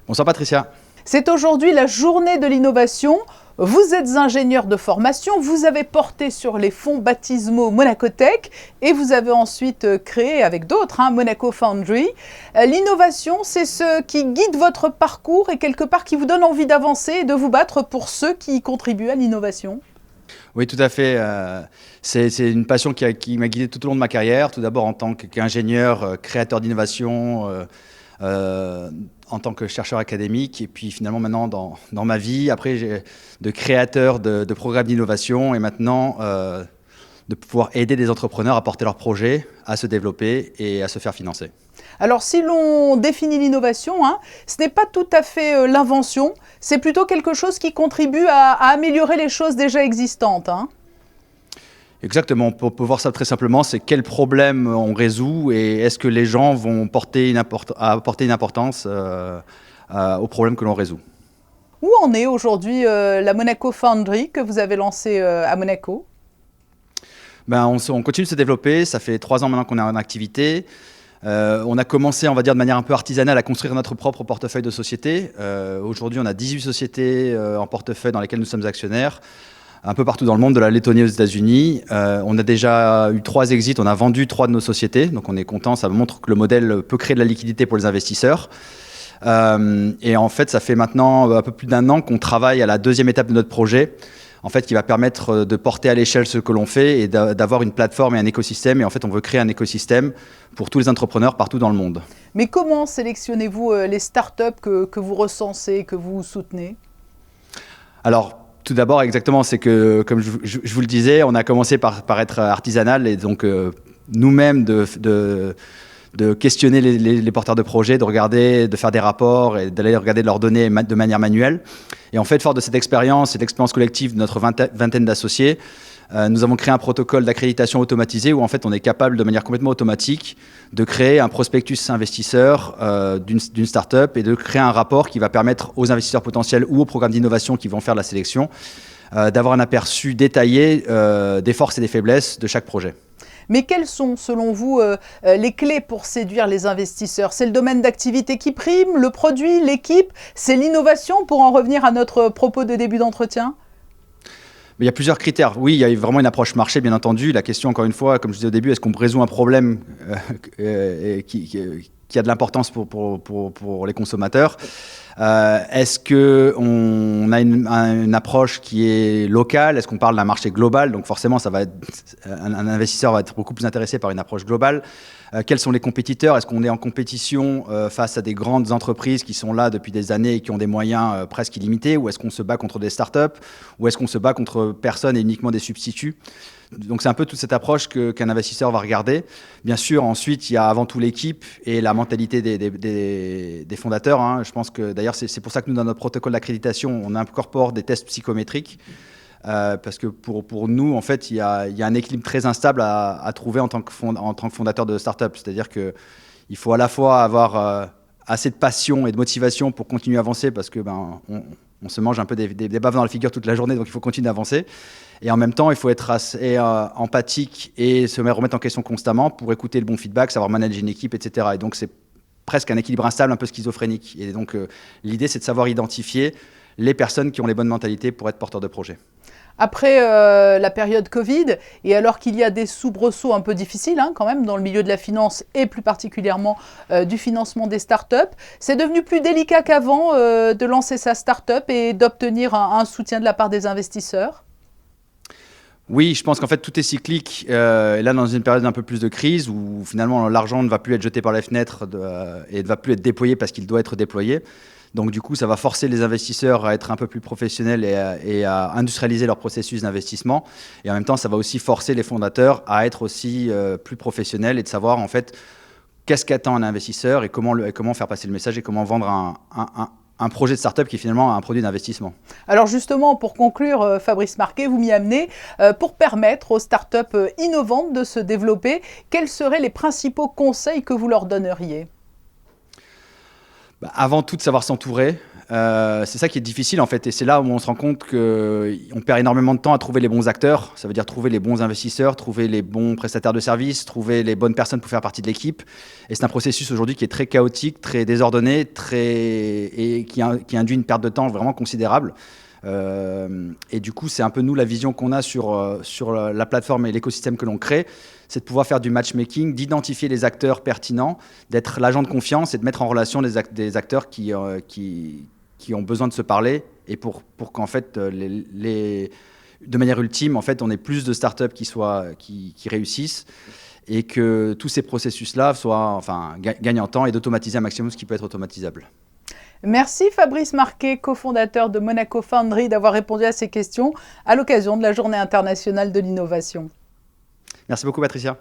Bonsoir Patricia. C'est aujourd'hui la journée de l'innovation. Vous êtes ingénieur de formation, vous avez porté sur les fonds baptismaux Monacotech et vous avez ensuite créé avec d'autres Monaco Foundry. L'innovation, c'est ce qui guide votre parcours et quelque part qui vous donne envie d'avancer et de vous battre pour ceux qui contribuent à l'innovation. Oui, tout à fait. C'est une passion qui m'a guidé tout au long de ma carrière. Tout d'abord en tant qu'ingénieur, créateur d'innovation, en tant que chercheur académique, et puis finalement maintenant dans ma vie, après de créateur de programmes d'innovation, et maintenant de pouvoir aider des entrepreneurs à porter leurs projets, à se développer et à se faire financer. Alors si l'on définit l'innovation, ce n'est pas tout à fait l'invention, c'est plutôt quelque chose qui contribue à améliorer les choses déjà existantes. Exactement, on peut voir ça très simplement, c'est quel problème on résout et est-ce que les gens vont apporter une importance au problème que l'on résout. Où en est aujourd'hui la Monaco Foundry que vous avez lancée à Monaco ? On continue de se développer, ça fait 3 ans maintenant qu'on est en activité. On a commencé, on va dire, de manière un peu artisanale à construire notre propre portefeuille de sociétés. Aujourd'hui, on a 18 sociétés en portefeuille dans lesquelles nous sommes actionnaires, un peu partout dans le monde, de la Lettonie aux États-Unis. On a déjà eu 3 exits, on a vendu 3 de nos sociétés, donc on est content, ça montre que le modèle peut créer de la liquidité pour les investisseurs. Et en fait, ça fait maintenant un peu plus d'1 an qu'on travaille à la 2e étape de notre projet, en fait, qui va permettre de porter à l'échelle ce que l'on fait et d'avoir une plateforme et un écosystème. Et en fait, on veut créer un écosystème pour tous les entrepreneurs partout dans le monde. Mais comment sélectionnez-vous les startups que vous recensez, que vous soutenez ? Alors, tout d'abord, exactement, c'est que, comme je vous le disais, on a commencé par être artisanal et donc nous-mêmes de questionner les porteurs de projets, de regarder, de faire des rapports et d'aller regarder leurs données de manière manuelle. Et en fait, fort de cette expérience et de l'expérience collective de notre vingtaine d'associés, nous avons créé un protocole d'accréditation automatisé où en fait on est capable de manière complètement automatique de créer un prospectus investisseur d'une start-up et de créer un rapport qui va permettre aux investisseurs potentiels ou aux programmes d'innovation qui vont faire la sélection d'avoir un aperçu détaillé des forces et des faiblesses de chaque projet. Mais quelles sont, selon vous, les clés pour séduire les investisseurs ? C'est le domaine d'activité qui prime, le produit, l'équipe ? C'est l'innovation, pour en revenir à notre propos de début d'entretien ? Il y a plusieurs critères. Oui, il y a vraiment une approche marché, bien entendu. La question, encore une fois, comme je disais au début, est-ce qu'on résout un problème qui a de l'importance pour les consommateurs ? Est-ce qu'on a une approche qui est locale ? Est-ce qu'on parle d'un marché global ? Donc forcément, un investisseur va être beaucoup plus intéressé par une approche globale. Quels sont les compétiteurs ? Est-ce qu'on est en compétition face à des grandes entreprises qui sont là depuis des années et qui ont des moyens presque illimités ? Ou est-ce qu'on se bat contre des startups ? Ou est-ce qu'on se bat contre personne et uniquement des substituts ? Donc c'est un peu toute cette approche qu'un investisseur va regarder. Bien sûr, ensuite, il y a avant tout l'équipe et la mentalité des fondateurs. Je pense que d'ailleurs, c'est pour ça que nous, dans notre protocole d'accréditation, on incorpore des tests psychométriques. Parce que pour nous, en fait, il y a un équilibre très instable à trouver en tant que fondateur de start-up. C'est-à-dire qu'il faut à la fois avoir assez de passion et de motivation pour continuer à avancer parce que on se mange un peu des baves dans la figure toute la journée, donc il faut continuer d'avancer. Et en même temps, il faut être assez empathique et se remettre en question constamment pour écouter le bon feedback, savoir manager une équipe, etc. Et donc, c'est presque un équilibre instable, un peu schizophrénique. Et donc, l'idée, c'est de savoir identifier les personnes qui ont les bonnes mentalités pour être porteurs de projet. Après la période Covid, et alors qu'il y a des soubresauts un peu difficiles quand même dans le milieu de la finance et plus particulièrement du financement des startups, c'est devenu plus délicat qu'avant de lancer sa startup et d'obtenir un soutien de la part des investisseurs ? Oui, je pense qu'en fait tout est cyclique. Et là, dans une période un peu plus de crise où finalement l'argent ne va plus être jeté par les fenêtres et ne va plus être déployé parce qu'il doit être déployé. Donc du coup, ça va forcer les investisseurs à être un peu plus professionnels et à industrialiser leur processus d'investissement. Et en même temps, ça va aussi forcer les fondateurs à être aussi plus professionnels et de savoir en fait qu'est-ce qu'attend un investisseur et comment faire passer le message et comment vendre un projet de start-up qui est finalement un produit d'investissement. Alors justement, pour conclure, Fabrice Marquet, vous m'y amenez, pour permettre aux start-up innovantes de se développer, quels seraient les principaux conseils que vous leur donneriez ? Avant tout, de savoir s'entourer. C'est ça qui est difficile en fait, et c'est là où on se rend compte qu'on perd énormément de temps à trouver les bons acteurs. Ça veut dire trouver les bons investisseurs, trouver les bons prestataires de services, trouver les bonnes personnes pour faire partie de l'équipe. Et c'est un processus aujourd'hui qui est très chaotique, très désordonné, et qui induit une perte de temps vraiment considérable. Et du coup, c'est un peu nous la vision qu'on a sur la plateforme et l'écosystème que l'on crée, c'est de pouvoir faire du matchmaking, d'identifier les acteurs pertinents, d'être l'agent de confiance et de mettre en relation des acteurs qui ont besoin de se parler, et pour qu'en fait, de manière ultime, en fait, on ait plus de startups qui réussissent, et que tous ces processus-là gagnent en temps, et d'automatiser un maximum ce qui peut être automatisable. Merci Fabrice Marquet, cofondateur de Monaco Foundry, d'avoir répondu à ces questions à l'occasion de la Journée internationale de l'innovation. Merci beaucoup, Patricia.